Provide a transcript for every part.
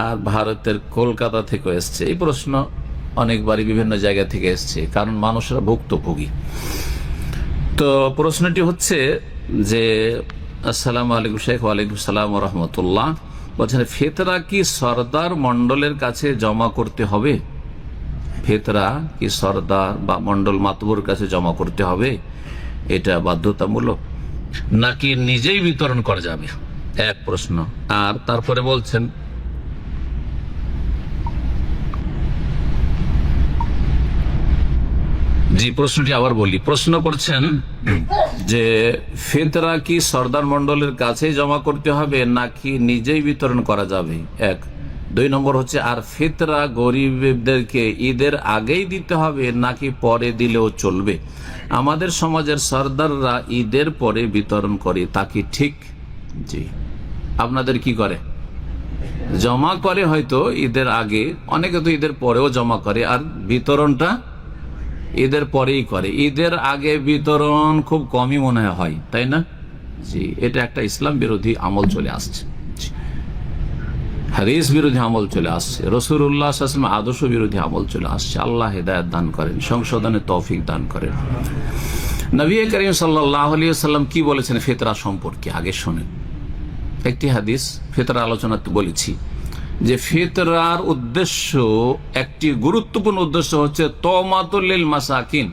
আর ভারতের কলকাতা থেকে এসছে। এই প্রশ্ন অনেকবারই বিভিন্ন জায়গা থেকে এসছে, কারণ মানুষরা ভুক্তভোগী। তো প্রশ্নটি হচ্ছে যে, আসসালামু আলাইকুম শেখ। ওয়ালাইকুম সালাম রহমতুল্লাহ। বলছেন, ফেতরা কি সরদার মন্ডলের কাছে জমা করতে হবে? ফেতরা কি সরদার বা মন্ডল মাতবুর কাছে জমা করতে হবে? এটা বাধ্যতামূলক নাকি নিজেই বিতরণ করা যাবে? এক প্রশ্ন। আর তারপরে বলছেন, জি প্রশ্নটি আবার বলি। প্রশ্ন করছেন যে ফেতরা কি সরদার মন্ডলের কাছে জমা করতে হবে নাকি নিজেই বিতরণ করা যাবে? এক। দুই নম্বর হচ্ছে, আর ফেতরা গরিবদেরকে ঈদের আগেই দিতে হবে নাকি পরে দিলেও চলবে? আমাদের সমাজের সরদাররা ঈদের পরে বিতরণ করে, তা কি ঠিক? জি। আপনাদের কি করে? জমা করে হয়তো ঈদের আগে, অনেকে তো ঈদের পরেও জমা করে, আর বিতরণটা ঈদের পরেই করে। ঈদের আগে বিতরণ খুব কমই মনে হয়, তাই না? জি, এটা একটা ইসলাম বিরোধী আমল চলে আসছে, হাদিস বিরোধী আমল চলে আসছে, রাসূলুল্লাহ সাল্লাল্লাহু আলাইহি ওয়াসাল্লাম আদর্শ বিরোধী আমল চলে আসছে। আল্লাহ হেদায়েত দান করেন, সংশোধনের তৌফিক দান করেন। নবী করিম সাল্লাল্লাহু আলাইহি ওয়াসাল্লাম কি বলেছেন ফিতরা সম্পর্কে? আগে শোনেন একটি হাদিস। ফিতরা আলোচনা তো বলেছি যে ফিতরার উদ্দেশ্য, একটি গুরুত্বপূর্ণ উদ্দেশ্য হচ্ছে তওমাতুল লিল মাসাকিন।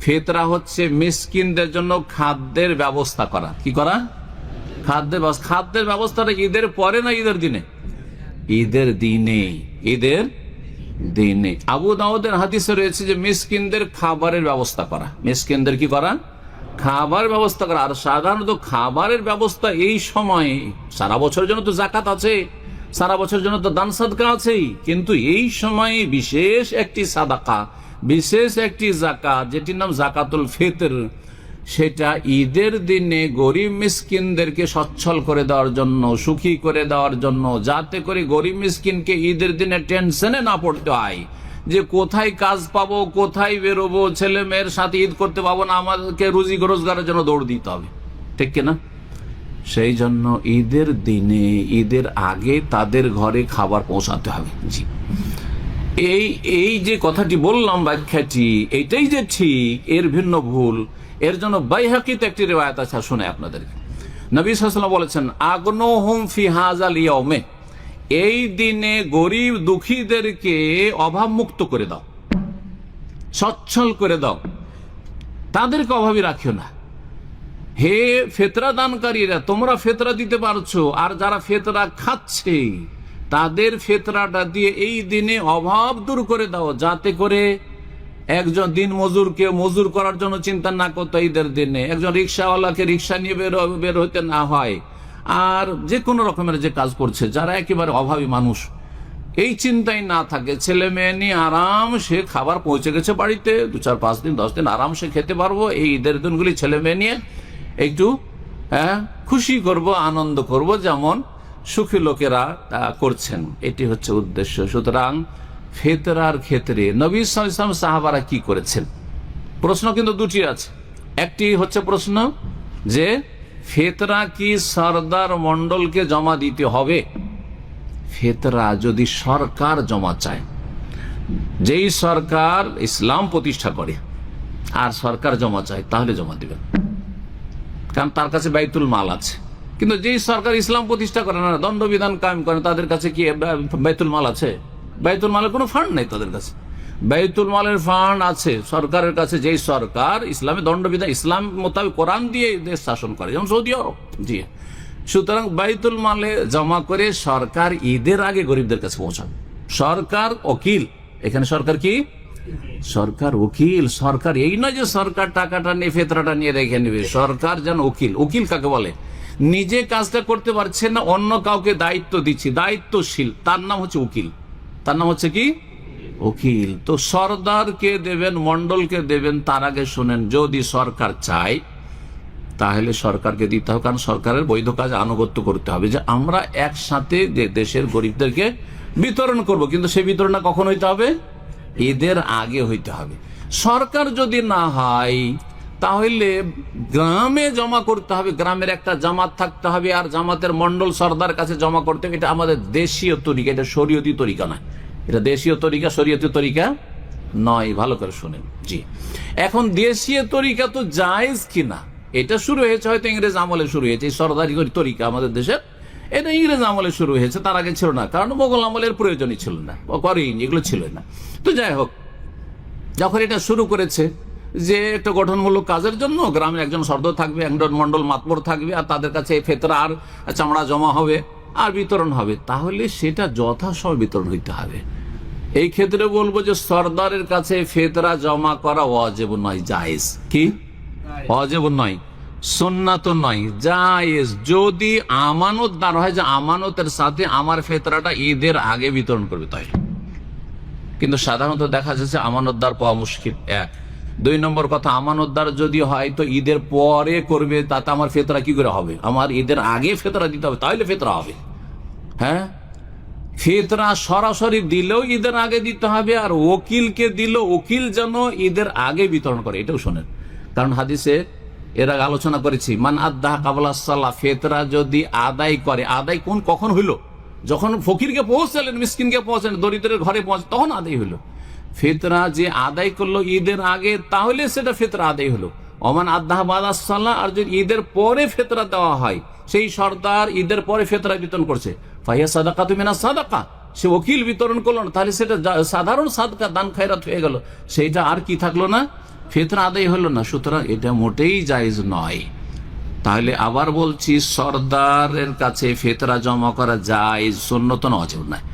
ফিতরা হচ্ছে মিসকিনদের জন্য খাদ্যের ব্যবস্থা করা। কি করা? খাদ্যের ব্যবস্থাটা ঈদের পরে না ঈদের দিনে? ঈদের দিনে। ঈদের দিনে। আবু দাউদের হাদিসে রয়েছে যে মিসকিনদের খাবারের ব্যবস্থা করা। মিসকিনদের কি করা? খাবার ব্যবস্থা করা। আর সাধারণত খাবারের ব্যবস্থা এই সময়, সারা বছরের জন্য তো যাকাত আছে, সারা বছরের জন্য তো দান সাদকা আছেই, কিন্তু এই সময়ে বিশেষ একটি সাদাকা, বিশেষ একটি যাকাত, যেটির নাম যাকাতুল ফিতর, সেটা ঈদের দিনে গরিব মিসকিনদেরকে সচ্ছল করে দেওয়ার জন্য, সুখী করে দেওয়ার জন্য, যাতে করে গরিব মিসকিনকে ঈদের দিনে টেনশনে না পড়তে হয় যে কোথায় কাজ পাবো, কোথায় বেরোবো, ছেলে মেয়ের সাথে ঈদ করতে পাবো না, আমাদেরকে রুজি রোজগারের জন্য দৌড় দিতে হবে, ঠিক কিনা? সেই জন্য ঈদের দিনে, ঈদের আগে তাদের ঘরে খাবার পৌঁছাতে হবে। জি, এই যে কথাটি বললাম, ব্যাখ্যাটি এইটাই যে ঠিক, এর ভিন্ন ভুল। এর জন্য বাইহাকিতে একটি রিওয়ায়াত আছে, শুনে আপনাদেরকে। নবী সাল্লাল্লাহু আলাইহি ওয়াসাল্লাম বলেছেন, আগনুহুম ফি হাযাল ইয়াউমে, এই দিনে গরিব দুঃখীদেরকে অভাব মুক্ত করে দাও, সচ্ছল করে দাও, তাদেরকে অভাবী রাখিও না। হে ফেতরা দানকারীরা, তোমরা ফেতরা দিতে পারছো, আর যারা ফেতরা খাচ্ছে তাদের ফেতরাটা দিয়ে এই দিনে অভাব দূর করে দাও, যাতে করে একজন দিন মজুরকে মজুর করার জন্য চিন্তা না করতে ঈদের দিনে, একজন রিক্সাওয়ালাকে রিক্সা নিয়ে বের হতে না হয়, আর যে কোনো রকমের যে কাজ করছে যারা একেবারে অভাবী মানুষ, এই চিন্তাই না থাকে, ছেলে মেয়ে নিয়ে আরাম সে খাবার পৌঁছে গেছে বাড়িতে, 2, 4, 5 দিন 10 দিন আরাম সে খেতে পারবো, এই ঈদের দিনগুলি ছেলে মেয়ে নিয়ে একটু খুশি করব, আনন্দ করব, যেমন সুখী লোকেরা করছেন। এটি হচ্ছে উদ্দেশ্য। সুতরাং ফিতরার ক্ষেত্রে নবী সাল্লাল্লাহু আলাইহি ওয়াসাল্লাম সাহাবারা কি করেছেন? প্রশ্ন কিন্তু দুটি আছে। একটি হচ্ছে প্রশ্ন যে ফিতরা কি সরদার মন্ডলকে জমা দিতে হবে? ফিতরা যদি সরকার জমা চায়, যেই সরকার ইসলাম প্রতিষ্ঠা করে আর সরকার জমা চায়, তাহলে জমা দিবেন, কারণ তার কাছে বাইতুল মাল আছে। কিন্তু যেই সরকার ইসলাম প্রতিষ্ঠা করে না, দণ্ডবিধান কায়েম করে, তাদের কাছে কি বাইতুল মাল আছে? বাইতুল মালের কোনো ফান্ড নেই তাদের কাছে। বাইতুল মালের ফান্ড আছে সরকারের কাছে, যেই সরকার ইসলামে দণ্ডবিধান, ইসলাম মোতাবেক কোরআন দিয়ে দেশ শাসন করে, যেমন সৌদি আরব। জি, সুতরাং বাইতুল মালে জমা করে সরকার ঈদের আগে গরিবদের কাছে পৌঁছাবে। সরকার ওকিল, এখানে সরকার কি? সরকার উকিল। সরকার এই নয় যে সরকার টাকাটা নিয়ে ফেতরাটা নিয়ে রেখে নেবে। সরকার যেন উকিল। উকিল কাকে বলে? নিজে কাজটা করতে পারছে না, অন্য কাউকে দায়িত্ব দিচ্ছি, দায়িত্বশীল, তার নাম হচ্ছে উকিল। তার নাম হচ্ছে কি? উকিল। তো সরদারকে দেবেন, মন্ডলকে দেবেন, তার আগে শোনেন, যদি সরকার চায় তাহলে সরকারকে দিতে হবে, কারণ সরকারের বৈধ কাজ আনুগত্য করতে হবে, যে আমরা একসাথে দেশের গরিবদেরকে বিতরণ করব। কিন্তু সেই বিতরণটা কখন হইতে হবে? ঈদের আগে হইতে হবে। সরকার যদি না হয়, তাহলে গ্রামে জমা করতে হবে, গ্রামের একটা জামাত থাকতে হবে, আর জামাতের মন্ডল সর্দার কাছে জমা করতে হবে। এটা আমাদের দেশীয় তরিকা, এটা শরীয়তি তরিকা নয়। এটা দেশীয় তরিকা, শরীয়তি তরিকা নয়। ভালো করে শোনেন। জি, এখন দেশীয় তরিকা তো জায়েজ কিনা, এটা শুরু হয়েছে হয়তো ইংরেজ আমলে শুরু হয়েছে। এই সরদারি তরিকা আমাদের দেশের, এটা ইংরেজ আমলে শুরু হয়েছে, তার আগে ছিল না, কারণ মোগল আমলের প্রয়োজনই ছিল না, করেনি, এগুলো ছিল না। তো যাই হোক, যখন এটা শুরু করেছে যে একটা গঠনমূলক কাজের জন্য গ্রামের একজন সর্দার থাকবে, একজন মন্ডল মাতবর থাকবে, আর তাদের কাছে ফেতরা আর চামড়া জমা হবে আর বিতরণ হবে, তাহলে সেটা যথাসময় বিতরণ হইতে হবে। এই ক্ষেত্রে বলবো যে সর্দারের কাছে ফেতরা জমা করা ওয়াজিব নয়, জায়েজ। কি ওয়াজিব নয়, সুন্নাত নয়, জায়েজ। যদি আমানতদার হয় যে আমানতের সাথে আমার ফেতরাটা ঈদের আগে বিতরণ করবে, তাই। কিন্তু সাধারণত দেখা যাচ্ছে আমানতদার পাওয়া মুশকিল, এক। দুই নম্বর কথা, আমানতদার যদি হয় তো ঈদের পরে করবে, তাতে আমার ফেতরা কি করে হবে? আমার ঈদের আগে ফেতরা দিতে হবে, তাহলে ফেতরা হবে। হ্যাঁ, ফেতরা সরাসরি দিলেও ঈদের আগে দিতে হবে, আর ওকিলকে দিল, ওকিল যেন ঈদের আগে বিতরণ করে, এটাও শোনেন। কারণ হাদিসে এর আগে আলোচনা করেছি, মান আদ্দাহ কাবলা সালাহ, ফেতরা যদি আদায় করে, আদায় কখন হইল? যখন ফকিরকে পৌঁছালেন, মিসকিনকে পৌঁছালেন, দরিদ্রের ঘরে পৌঁছে, তখন আদায় হইল। ফেতরা যে আদায় করলো ঈদের আগে, তাহলে সেটা ফেতরা আদায় হলো। ওমান আদ্দাহ বাদা সালাহ, আর যদি ঈদের পরে ফেতরা দেওয়া হয়, সেই সর্দার ঈদের পরে ফেতরা বিতরণ করছে, ফাহিয়া সাদাকাতু মিনাস সাদাকা, সে ওকিল বিতরণ করলো না, তাহলে সেটা সাধারণ সাদকা, দান খায়রাত হয়ে গেল, সেইটা আর কি থাকলো না? ফেতরা আদায় হলো না। সুতরাং এটা মোটেই জায়েজ নয়। তাহলে আবার বলছি, সর্দারের কাছে ফেতরা জমা করা জায়েজ, সুন্নত না, ওয়াজিব নয়।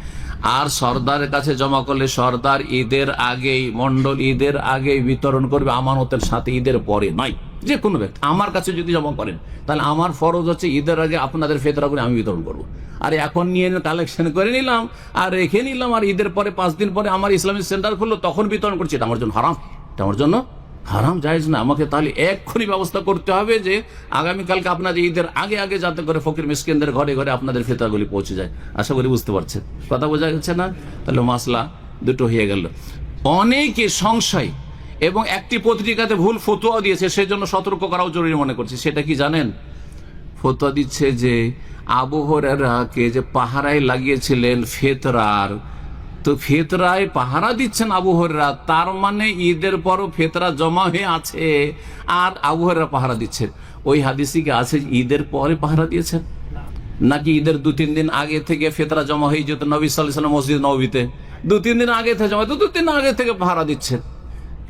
আর সর্দারের কাছে জমা করলে সর্দার ঈদের আগেই, মন্ডল ঈদের আগেই বিতরণ করবে, আমানতের সাথে, ঈদের পরে নয়। যে কোনো ব্যক্তি আমার কাছে যদি জমা করেন, তাহলে আমার ফরজ হচ্ছে ঈদের আগে আপনাদের ফেতরা করে আমি বিতরণ করবো। আর এখন নিয়ে কালেকশন করে নিলাম আর রেখে নিলাম, আর ঈদের পরে 5 দিন পরে আমার ইসলামিক সেন্টার খুললো, তখন বিতরণ করছি, এটা আমার জন্য হারাম, এটা আমার জন্য হারাম, জায়েজ না। আমাকে তাহলে এক্ষুনি ব্যবস্থা করতে হবে যে আগামীকালকে আপনাদের ঈদের আগে আগে যাতে করে ফকির মিসকিনদের ঘরে ঘরে আপনাদের ফেতরাগুলি পৌঁছে যায়। আশা করি বুঝতে পারছেন, কথা বোঝা যাচ্ছে না? তাহলে মাসলা দুটো হয়ে গেল। অনেকে সংশয় এবং একটি পত্রিকাতে ভুল ফতোয়া দিয়েছে, সেজন্য সতর্ক করাও জরুরি মনে করছি। সেটা কি জানেন? ফতোয়া দিচ্ছে যে আবু হুরায়রাকে যে পাহারায় লাগিয়েছিলেন ফেতরার, তো ফেতরায় পাহারা দিচ্ছেন আবু হুরায়রা, তার মানে ঈদের পরও ফেতরা জমা হয়ে আছে আর আবু হুরায়রা পাহারা দিচ্ছেন। ওই হাদিসে কি আছে ঈদের পরে পাহারা দিয়েছেন, নাকি ঈদের 2-3 দিন আগে থেকে ফেতরা জমা হয়ে যেত? নবী সাল্লাল্লাহু আলাইহি ওয়াসাল্লাম মসজিদ নববীতে 2-3 দিন আগে থেকে জমা, তো 2-3 দিন আগে থেকে পাহারা দিচ্ছেন।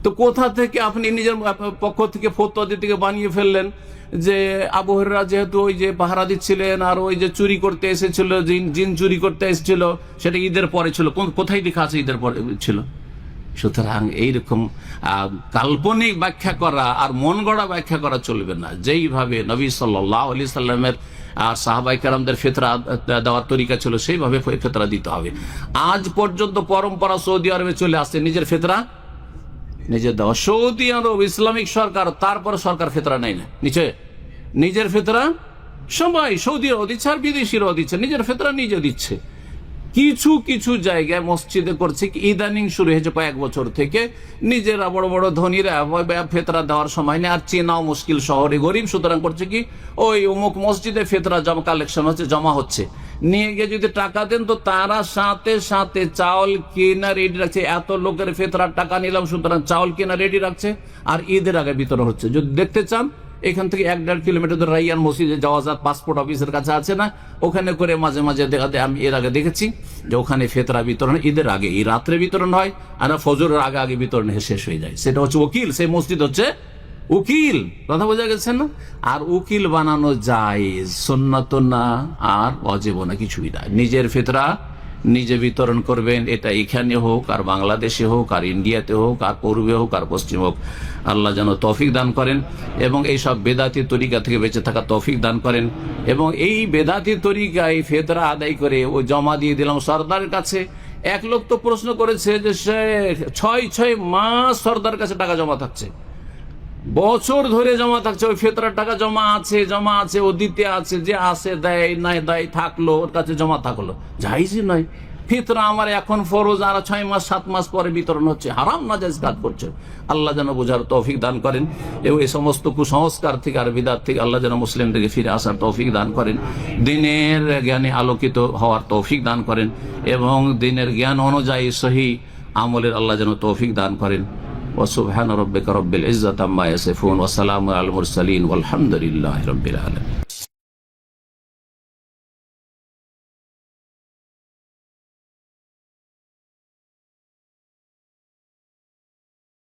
তো কোথা থেকে আপনি নিজের পক্ষ থেকে ফতোয়া দিতে বানিয়ে ফেললেন যে আবু হুরায়রা যেহেতু ওই যে পাহারা দিচ্ছিলেন, আর ওই যে চুরি করতে এসেছিল, জিন চুরি করতে এসেছিল, সেটা ঈদের পরে ছিল? কোথায় লেখা আছে ঈদের পরে ছিল? সুতরাং এইরকম কাল্পনিক ব্যাখ্যা করা আর মন গড়া ব্যাখ্যা করা চলবে না। যেইভাবে নবী সাল্লাল্লাহু আলাইহি সাল্লামের আর সাহাবায়ে কেরামদের ফিতরা দেওয়ার তরিকা ছিল, সেইভাবে ফিতরা দিতে হবে। আজ পর্যন্ত পরম্পরা সৌদি আরবে চলে আসছে নিজের ফিতরা নিজে দেওয়া। সৌদি আরব ইসলামিক সরকার, তারপর সরকার ফিতরা নেয় না, নিচে নিজের ফিতরা সবাই, সৌদিরাও দিচ্ছে আর বিদেশিরাও দিচ্ছে, নিজের ফিতরা নিজে দিচ্ছে। কিছু কিছু জায়গায় মসজিদে করছে কি, ইদানিং শুরু হয়েছে কয়েক বছর থেকে, নিজেরা বড় বড় ধনীরা ফেতরা দেওয়ার সময় নেই, আর চেনাও মুশকিল, শহরে গরিব, সুতরাং করছে কি, ওই অমুক মসজিদে ফেতরা জমা কালেকশন হচ্ছে, জমা হচ্ছে, নিয়ে গিয়ে যদি টাকা দেন তো তারা সাথে সাথে চাউল কেনা রেডি রাখছে। এত লোকের ফেতরার টাকা নিলাম, সুতরাং চাউল কেনা রেডি রাখছে, আর ঈদের আগে বিতরণ হচ্ছে। যদি দেখতে চান, এখান থেকে 1-1.5 কিলোমিটার রাইয়ান মসজিদে যাওয়া যায়, পাসপোর্ট অফিসের কাছে আছে না, ওখানে করে মাঝে মাঝে আমি এর আগে দেখেছি যে ওখানে ফেতরা বিতরণ ঈদের আগে, এই রাত্রে বিতরণ হয়, আর ফজরের আগে আগে বিতরণ শেষ হয়ে যায়। সেটা হচ্ছে উকিল, সেই মসজিদ হচ্ছে উকিল, কথা বোঝা গেছে না? আর উকিল বানানো জায়েজ, সুন্নাত না আর ওয়াজিব না, কিছুই না। নিজের ফিতরা নিজে বিতরণ করবেন, এটা এখানে হোক আর বাংলাদেশে হোক আর ইন্ডিয়াতে হোক আর পূর্বে হোক আর পশ্চিম হোক। আল্লাহ যেন তৌফিক দান করেন এবং এই সব বেদাতি তরিকা থেকে বেঁচে থাকা তৌফিক দান করেন। এবং এই বেদাতি তরিকায় ফেতরা আদায় করে ও জমা দিয়ে দিলাম সর্দারের কাছে। এক লোক তো প্রশ্ন করেছে যে সে 6 মাস সর্দার কাছে টাকা জমা থাকছে, বছর ধরে জমা থাকছে, ওই ফেতরার টাকা জমা আছে, ও দিতে আছে, যে আসে দেয়, নাই দেয়, থাকলো, ওর কাছে জমা থাকলো, জায়েজই নয়। ফিতরা আমার এখন ফরজ, আর 6 মাস 7 মাস পরে বিতরণ হচ্ছে, হারাম নাজায়েজ কাজ করছে। আল্লাহ যেন বোঝার তৌফিক দান করেন এবং এই সমস্ত কুসংস্কার থেকে আর বিদআত থেকে আল্লাহ যেন মুসলিমদেরকে ফিরে আসার তৌফিক দান করেন, দিনের জ্ঞানে আলোকিত হওয়ার তৌফিক দান করেন এবং দিনের জ্ঞান অনুযায়ী সহি আমলের আল্লাহ যেন তৌফিক দান করেন। ওয়া সুবহানা রাব্বিকা রাব্বিল ইজ্জাতি আম্মা ইয়াসিফুন ওয়া সালামুন আলাল মুরসালিন ওয়ালহামদুলিল্লাহি রাব্বিল আলামিন।